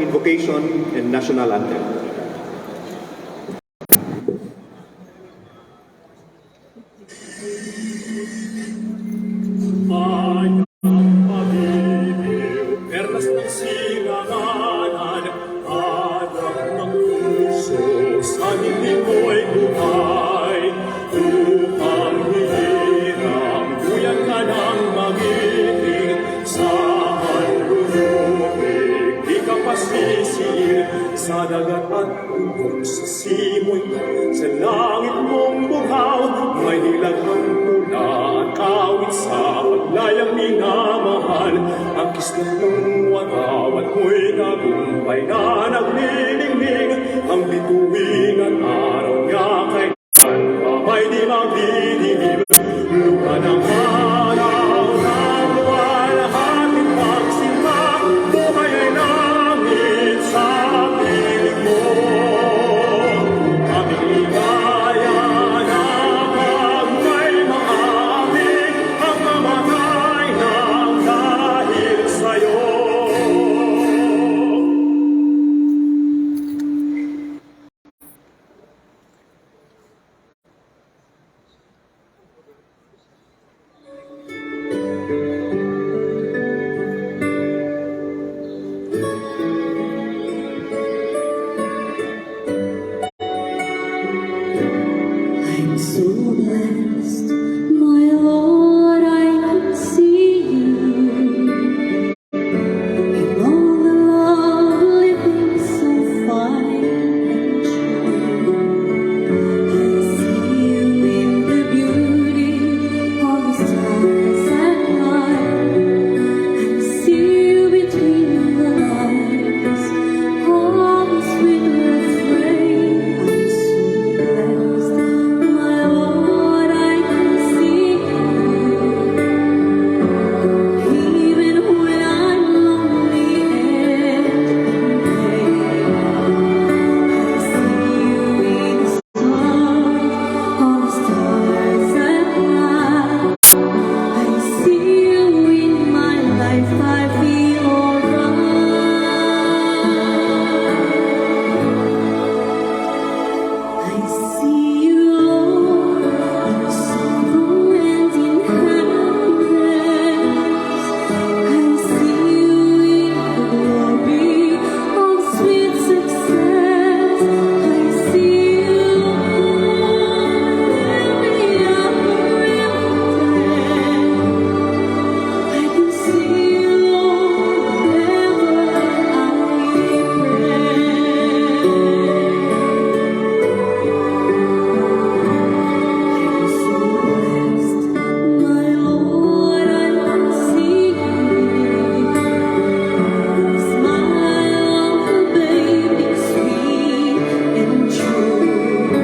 invocation and national anthem. Perlas ng silanganan, hanap ng puso, sa hindi mo'y buhay. Upang hirang, buyan ka ng magiting, sa hanrurupig, di ka pasisir, sa dagat at ubong, sa simoy, sa langit mong buhaw, may hilag ang tula at kawit sa paglayang minamahal. Ang kislat ng waraw at mo'y tagumpay na naglilingling, ang bituin at araw niya kay may di magdidilim. Lupa ng araw ng luwalhating pagsimba, buhay ay langit sa piling mo. Aming ligaya na pag may maaming, ang mamatay ng dahil sa'yo. I'm so blessed, my Lord, I can see you in all the love living so fine and true. I see you in the beauty of the stars at night. I see you between the lines of the sweet refrain. I'm so blessed, my Lord, I can see you. Even when I'm lonely and in pain, I see you in the stars, all the stars at night. I see you in my life, I feel alright. I see you, Lord, in sorrow and in happiness. I see you in the glory of sweet success. I see you, Lord, every hour, every day. I can see you, Lord, whenever I pray. I'm so blessed, my Lord, I can see you. The smile of a baby, sweet and true.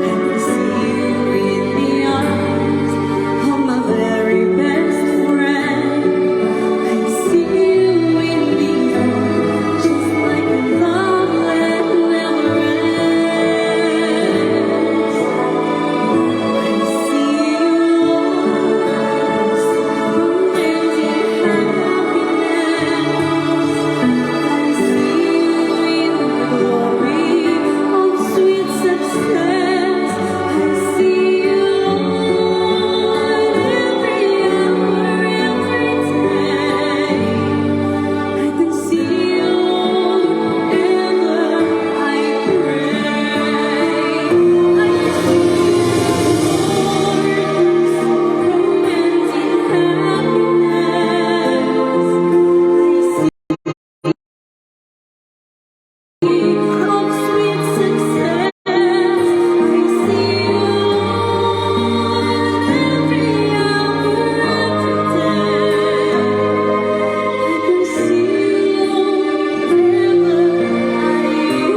I can see you in the eyes of my very best friend. I see you in the arms, just like a love that never ends. I see you, Lord, in sorrow and in happiness. I see you in the glory of sweet success. I see you, Lord, every hour, every day. I can see you, Lord, whenever I pray. I see you, Lord, in sorrow and in happiness. I see of sweet success. I see you, Lord, every hour, every day. I can see you, Lord, whenever I see you,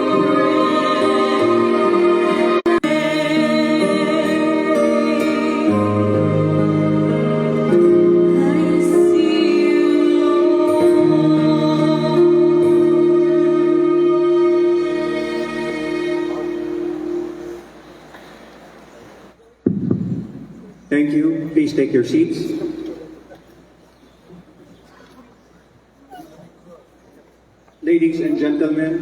Lord. Thank you. Please take your seats. Ladies and gentlemen,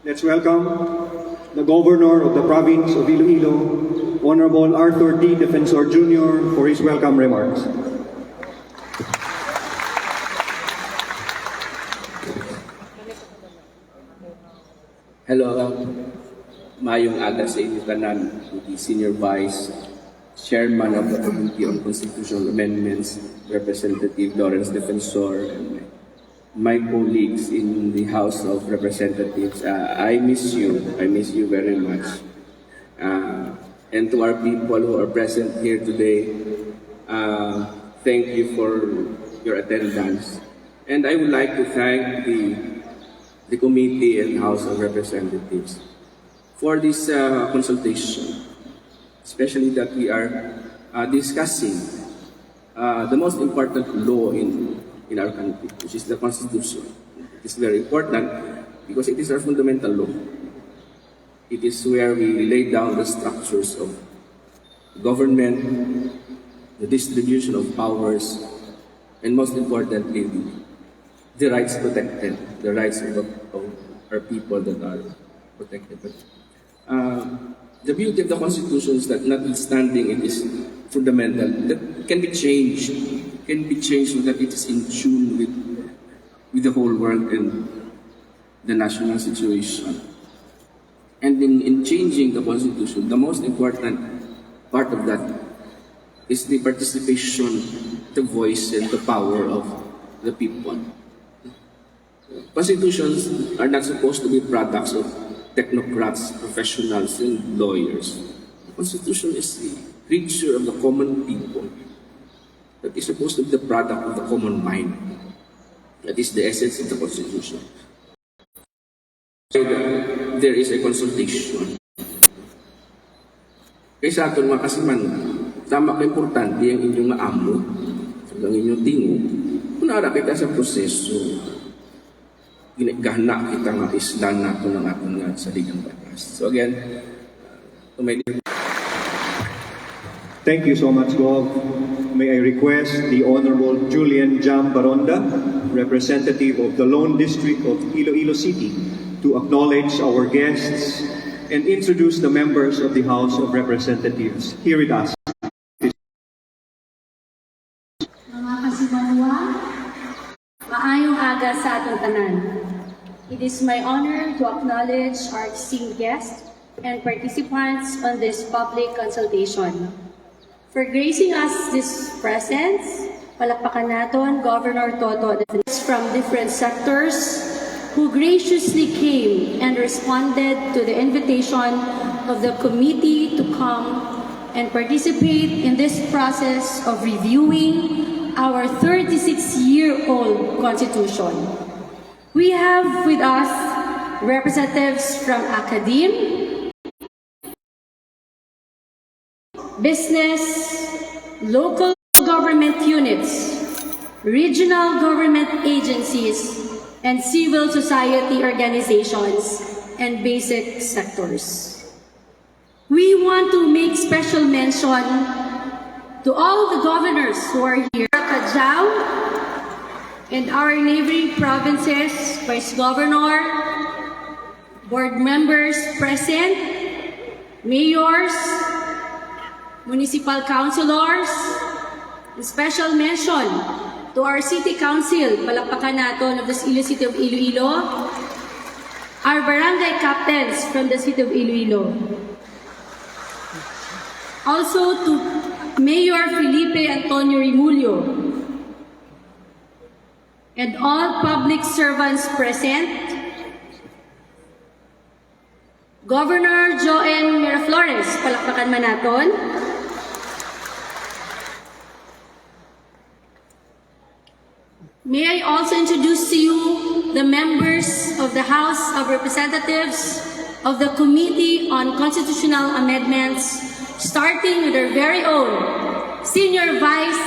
let's welcome the Governor of the Province of Iloilo, Honorable Arthur D. Defensor Jr. for his welcome remarks. Hello, mayong aga sa inyo tanan, the Senior Vice Chairman of the Committee on Constitutional Amendments, Representative Lawrence Defensor, and my colleagues in the House of Representatives. I miss you very much. And to our people who are present here today, thank you for your attendance. And I would like to thank the committee and House of Representatives for this consultation, especially that we are discussing the most important law in our country, which is the Constitution. It is very important because it is our fundamental law. It is where we lay down the structures of government, the distribution of powers, and most importantly, the rights protected, the rights of our people that are protected. But, the beauty of the Constitution is that notwithstanding it is fundamental, that can be changed so that it is in tune with the whole world and the national situation. And in changing the Constitution, the most important part of that is the participation, the voice, and the power of the people. Constitutions are not supposed to be products of technocrats, professionals, and lawyers. The Constitution is the creature of the common people that is supposed to be the product of the common mind. That is the essence of the Constitution. So there is a consultation. Kaya sa atin mga kasiman, tama ka importante ang inyong maamo, ang inyong tingo, kung naara kita sa proseso, ginagana kita nga islan nato ng ating nga saligang batas. So again, Thank you so much, Gov. May I request the Honorable Julian Jam Baronda, representative of the Lone District of Iloilo City, to acknowledge our guests and introduce the members of the House of Representatives here with us. Mga kasimanwa, maayong aga sa atong tanan. It is my honor to acknowledge our esteemed guests and participants on this public consultation. For gracing us this presence, palakpakan naton Governor Toto from different sectors who graciously came and responded to the invitation of the committee to come and participate in this process of reviewing our 36-year-old Constitution. We have with us representatives from academe, business, local government units, regional government agencies, and civil society organizations and basic sectors. We want to make special mention to all the governors who are here, Kajao, and our neighboring provinces, Vice Governor, board members present, mayors, municipal councilors, and special mention to our City Council, palakpakan natin of the City of Iloilo, our barangay captains from the City of Iloilo. Also to Mayor Felipe Antonio Rimulyo, and all public servants present, Governor Joen Miraflores, palakpakan man natin. May I also introduce to you the members of the House of Representatives of the Committee on Constitutional Amendments, starting with our very own Senior Vice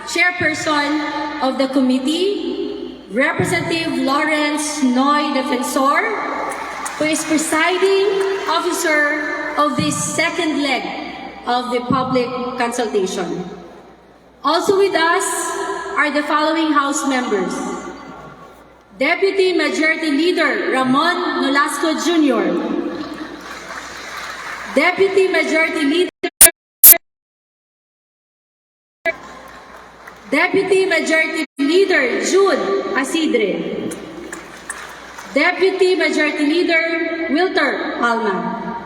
Chairperson of the Committee, Representative Lawrence Noy Defensor, who is presiding officer of this second leg of the public consultation. Also with us are the following House members: Deputy Majority Leader Ramon Nolasco Jr. Deputy Majority Leader Deputy Majority Leader Jude Asidre. Deputy Majority Leader Wilter Alma.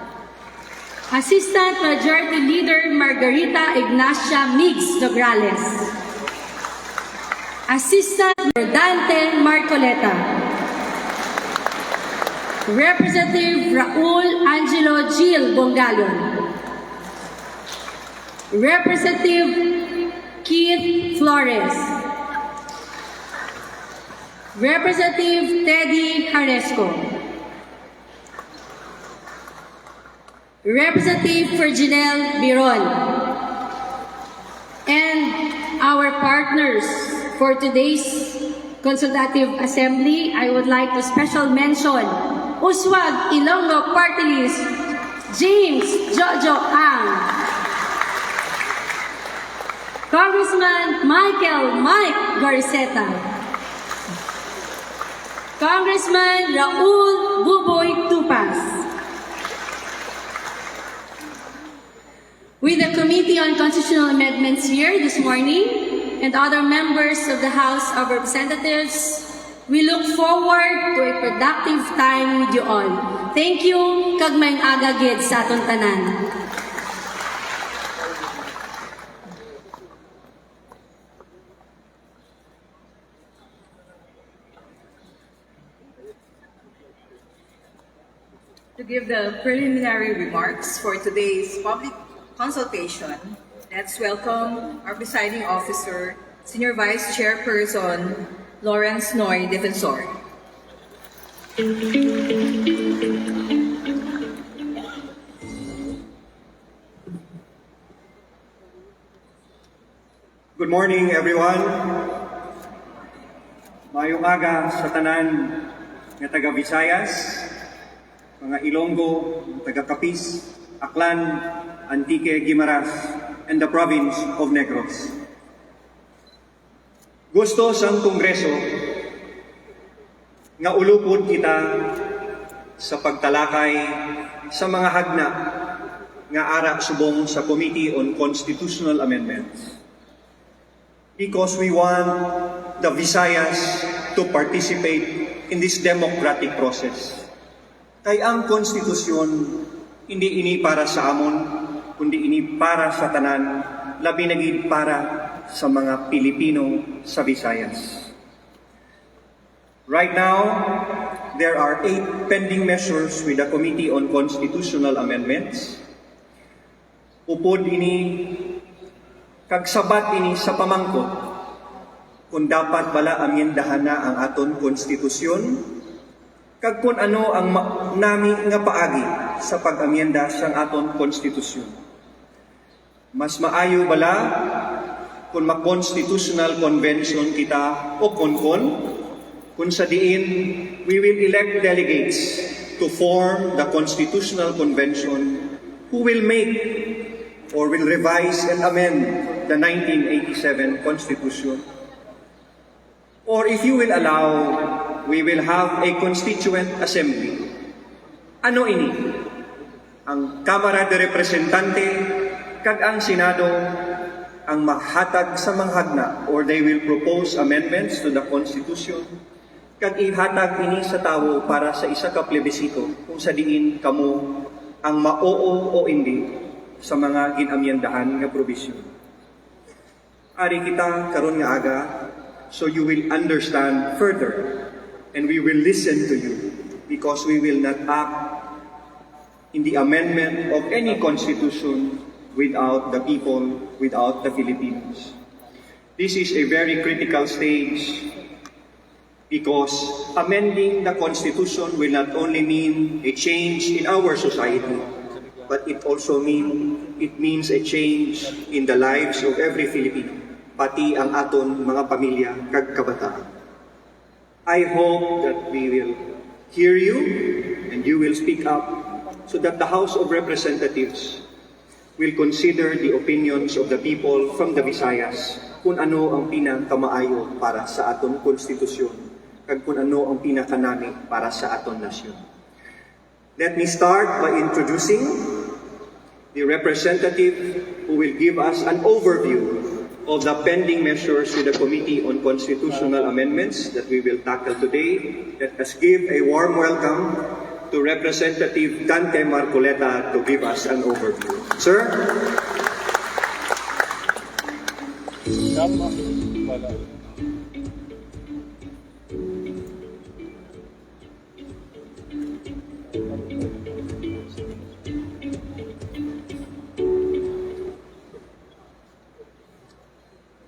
Assistant Majority Leader Margarita Ignacia Migs Nograles. Assistant Dante Marcoleta. Representative Raul Angelo Gil Bongalon. Representative Keith Flores. Representative Teddy Haresco. Representative Virginel Biron. And our partners for today's Consultative Assembly, I would like to special mention Uswag Ilonggo Party List, James Jojo Ang. Congressman Michael Mike Garceta. Congressman Raul Buboy Tupas. With the Committee on Constitutional Amendments here this morning and other members of the House of Representatives, we look forward to a productive time with you all. Thank you, kag maayong aga gid sa aton tanan. To give the preliminary remarks for today's public consultation, let's welcome our presiding officer, Senior Vice Chairperson Lawrence Noy Defensor. Good morning, everyone. Mayong aga sa tanan nga taga Visayas, mga Ilonggo, taga Capiz, Aklan, Antique, Guimaras, and the province of Negros. Gusto sang Kongreso nga ulupod kita sa pagtalakay sa mga hagna nga ara subong sa Committee on Constitutional Amendments. Because we want the Visayas to participate in this democratic process. Kay ang konstitusyon hindi ini para sa amon, kundi ini para sa tanan, labi na gid para sa mga Pilipino sa Visayas. Right now, there are 8 pending measures with the Committee on Constitutional Amendments. Upod ini, kagsabat ini sa pamangkot, kung dapat bala amyendahan na ang aton konstitusyon, kag kung ano ang nami nga paagi sa pag-amyenda sang aton konstitusyon. Mas maayo bala kung ma-constitutional convention kita o kung sa diin we will elect delegates to form the constitutional convention who will make or will revise and amend the 1987 Constitution. Or if you will allow, we will have a constituent assembly. Ano ini? Ang Kamara de Representante kag ang Senado ang mahatag sa mga hagna, or they will propose amendments to the Constitution kag ihatag ini sa tawo para sa isa ka plebisito kung sa diin kamo ang maoo o hindi sa mga ginamyendahan nga probisyon. Ari kita karon nga aga, so you will understand further and we will listen to you because we will not act in the amendment of any constitution without the people, without the Filipinos. This is a very critical stage because amending the constitution will not only mean a change in our society, but it also means a change in the lives of every Filipino, pati ang aton mga pamilya kag kabataan. I hope that we will hear you and you will speak up so that the House of Representatives will consider the opinions of the people from the Visayas kung ano ang pinangkamaayo para sa aton konstitusyon kag kung ano ang pinakanami para sa aton nasyon. Let me start by introducing the representative who will give us an overview of the pending measures with the Committee on Constitutional Amendments that we will tackle today. Let us give a warm welcome to Representative Dante Marcoleta to give us an overview. Sir?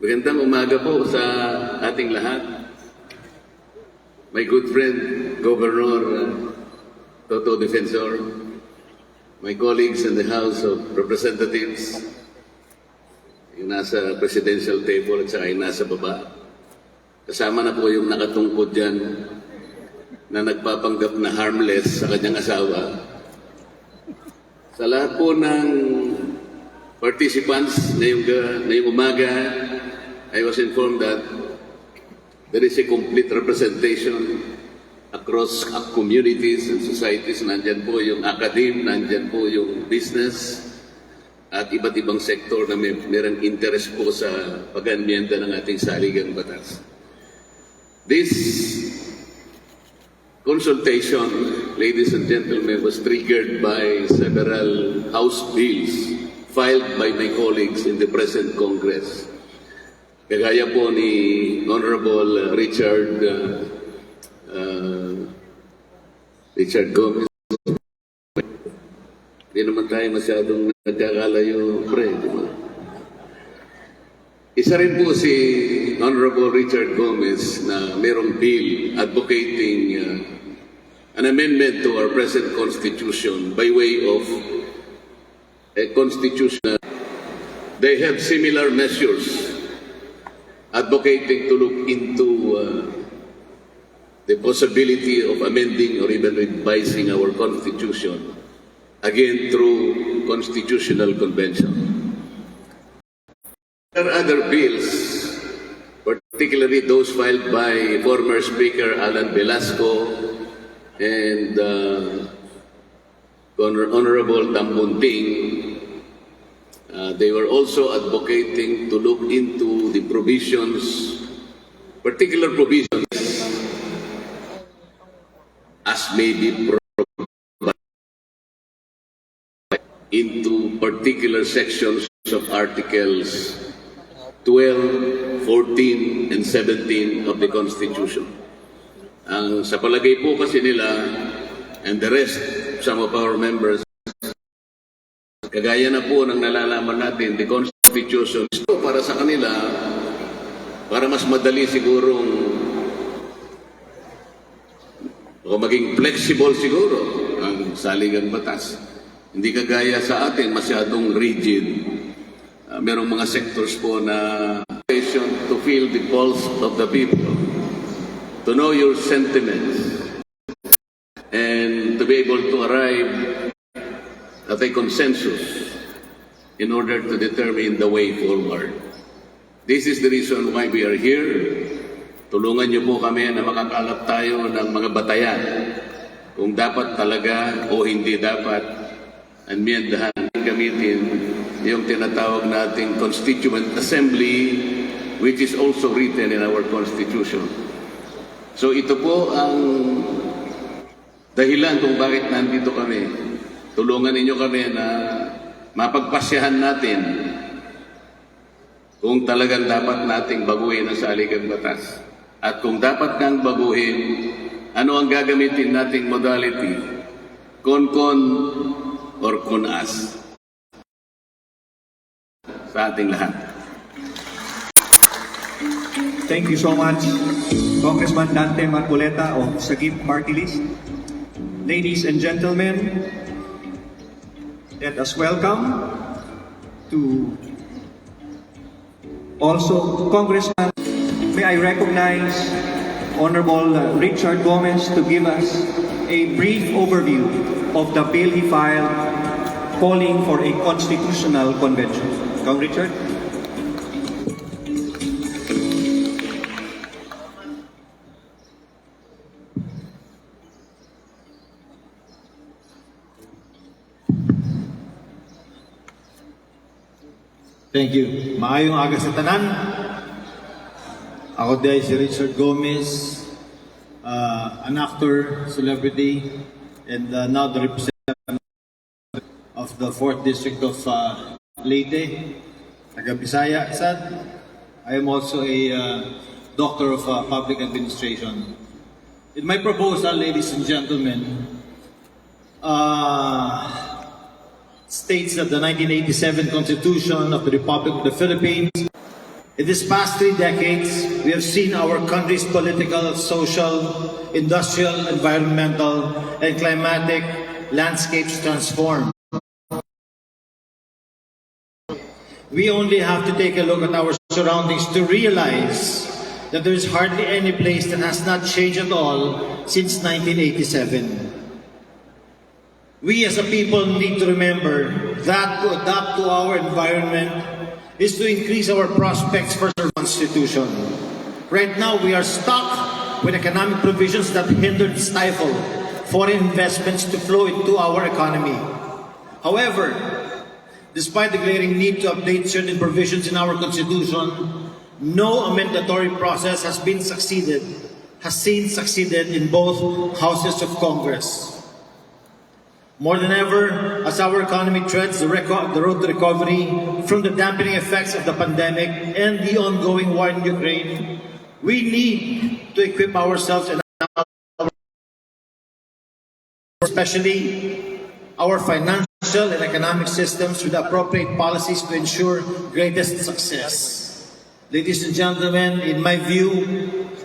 Magandang umaga po sa ating lahat. My good friend, Governor Toto Defensor, my colleagues in the House of Representatives, yung nasa presidential table at saka yung nasa baba. Kasama na po yung nakatungkod dyan na nagpapanggap na harmless sa kanyang asawa. Sa lahat po ng participants ngayong umaga, I was informed that there is a complete representation across communities and societies. Nandyan po yung academe, nandyan po yung business, at iba't ibang sektor na mayroong interest po sa pag-amyenda ng ating saligang batas. This consultation, ladies and gentlemen, was triggered by several House bills filed by my colleagues in the present Congress. Kagaya po ni Honorable Richard Gomez. Hindi naman tayo masyadong nagkakalayo, pre. Diba? Isa rin po si Honorable Richard Gomez na merong bill advocating an amendment to our present Constitution by way of a Constitution. They have similar measures advocating to look into the possibility of amending or even revising our Constitution, again through Constitutional Convention. There are other bills, particularly those filed by former Speaker Alan Velasco and Honorable Tambunting. They were also advocating to look into the provisions, particular provisions, as may be provided into particular sections of Articles 12, 14, and 17 of the Constitution. Ang sa palagay po kasi nila, and the rest, some of our members, kagaya na po ng nalalaman natin, the Constitution, ito para sa kanila, para mas madali sigurong, o maging flexible siguro, ang saligang batas. Hindi kagaya sa atin, masyadong rigid. Merong mga sectors po na to feel the pulse of the people, to know your sentiments, and to be able to arrive at a consensus in order to determine the way forward. This is the reason why we are here. Tulungan niyo po kami na makakalap tayo ng mga batayan kung dapat talaga o hindi dapat amyendahan, gamitin yung tinatawag nating Constituent Assembly, which is also written in our Constitution. So ito po ang dahilan kung bakit nandito kami. Tulungan ninyo kami na mapagpasyahan natin kung talagang dapat nating baguhin ang saligang batas. At kung dapat nang baguhin, ano ang gagamitin nating modality? Con or con-as sa ating lahat. Thank you so much, Congressman Dante Marcoleta of Sagip Party List. Ladies and gentlemen, let us welcome to also Congressman. May I recognize Honorable Richard Gomez to give us a brief overview of the bill he filed calling for a constitutional convention. Kong Richard. Thank you. Maayong aga sa tanan. Ako din si Richard Gomez, an actor, celebrity, and now the representative of the 4th District of Leyte, taga Bisaya. I am also a Doctor of Public Administration. In my proposal, ladies and gentlemen, states that the 1987 Constitution of the Republic of the Philippines. In these past 3 decades, we have seen our country's political, social, industrial, environmental, and climatic landscapes transform. We only have to take a look at our surroundings to realize that there is hardly any place that has not changed at all since 1987. We as a people need to remember that to adapt to our environment is to increase our prospects for the Constitution. Right now, we are stuck with economic provisions that hinder and stifle foreign investments to flow into our economy. However, despite the glaring need to update certain provisions in our Constitution, no amendatory process has seen succeeded in both houses of Congress. More than ever, as our economy treads the road to recovery from the dampening effects of the pandemic and the ongoing war in Ukraine, we need to equip ourselves and especially our financial and economic systems with appropriate policies to ensure greatest success. Ladies and gentlemen, in my view,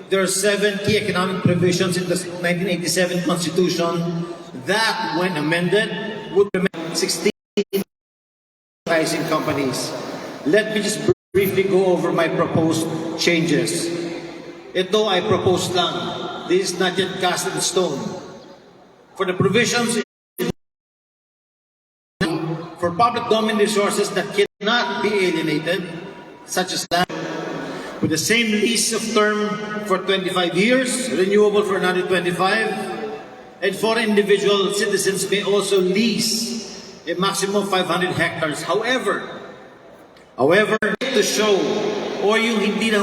there are 7 key economic provisions in the 1987 Constitution that, when amended, would permit 16 rising companies. Let me just briefly go over my proposed changes. Ito ay proposed lang. This is not yet cast in stone. For the provisions for public domain resources that cannot be alienated, such as land, with the same lease of term for 25 years, renewable for another 25, and foreign individual citizens may also lease a maximum of 500 hectares. However, to show or yung hindi na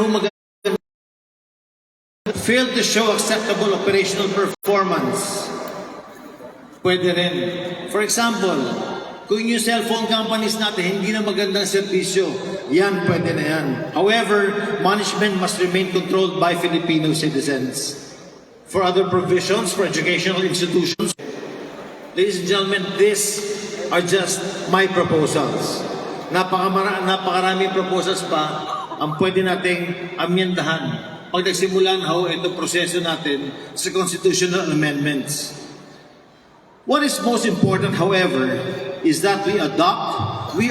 failed to show acceptable operational performance, pwede rin. For example, kung yung cellphone companies natin hindi na magandang serbisyo, yan, pwede na yan. However, management must remain controlled by Filipino citizens. For other provisions for educational institutions, ladies and gentlemen, these are just my proposals. Napakaraming proposals pa ang pwede nating amyendahan pag nagsimulan itong proseso natin sa constitutional amendments. What is most important, however, is that we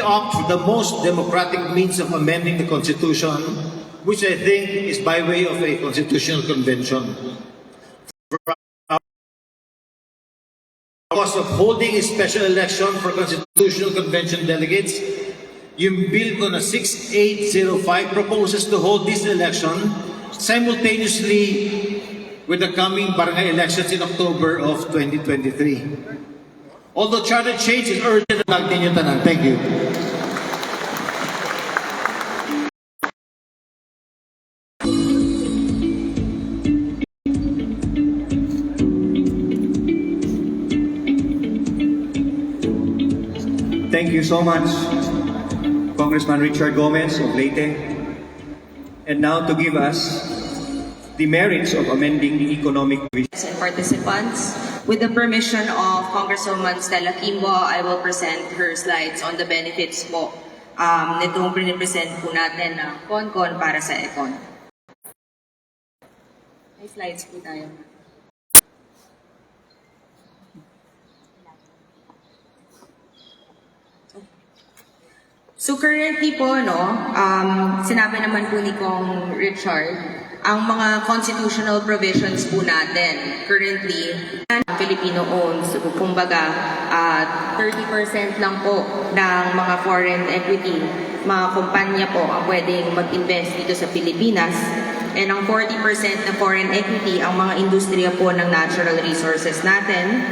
opt for the most democratic means of amending the Constitution, which I think is by way of a constitutional convention. Because of holding a special election for Constitutional Convention delegates, yung bill ko na 6805 proposes to hold this election simultaneously with the coming barangay elections in October of 2023. Although charter change is urgent, ninyo tanan. Thank you. Thank you so much, Congressman Richard Gomez of Leyte. And now to give us the merits of amending the economic provisions. And participants, with the permission of Congresswoman Stella Kimbo, I will present her slides on the benefits po nitong pinipresent po natin na CONCON para sa ECON. May slides po tayo. So currently po, sinabi naman po ni Kong Richard, ang mga constitutional provisions po natin currently, Filipino-owned. So kumbaga, 30% lang po ng mga foreign equity, mga kumpanya po ang pwedeng mag-invest dito sa Pilipinas. And ang 40% na foreign equity, ang mga industriya po ng natural resources natin.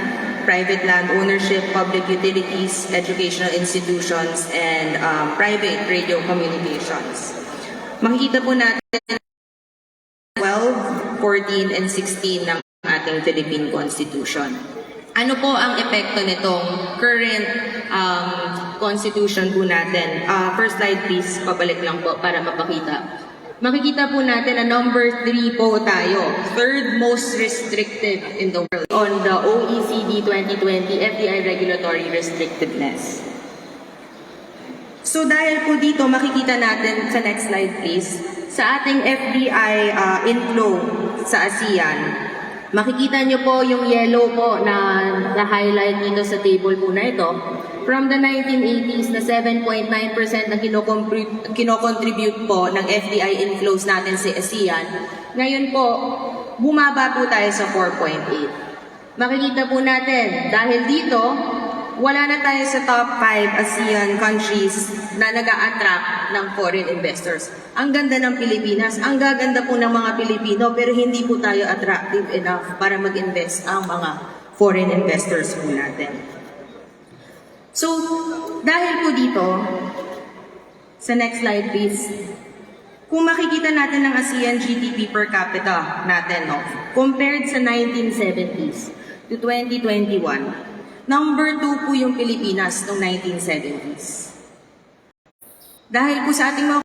private land ownership, public utilities, educational institutions, and private radio communications. Makikita po natin 12, 14, and 16 ng ating Philippine Constitution. Ano po ang epekto nitong current Constitution po natin? First slide please, pabalik lang po para mapakita. Makikita po natin na number 3 po tayo. Third most restrictive in the world on the OECD 2020 FDI regulatory restrictiveness. So dahil po dito, makikita natin sa next slide please, sa ating FDI inflow sa ASEAN, makikita nyo po yung yellow po na highlight dito sa table po na ito. From the 1980s na 7.9% na kinocontribute po ng FDI inflows natin sa ASEAN, ngayon po, bumaba po tayo sa 4.8. Makikita po natin, dahil dito, wala na tayo sa top 5 ASEAN countries na nag-a-attract ng foreign investors. Ang ganda ng Pilipinas, ang gaganda po ng mga Pilipino, pero hindi po tayo attractive enough para mag-invest ang mga foreign investors po natin. So, dahil po dito, sa next slide please, kung makikita natin ng ASEAN GDP per capita natin, no, compared sa 1970s to 2021, number 2 po yung Pilipinas noong 1970s. Dahil po sa ating mga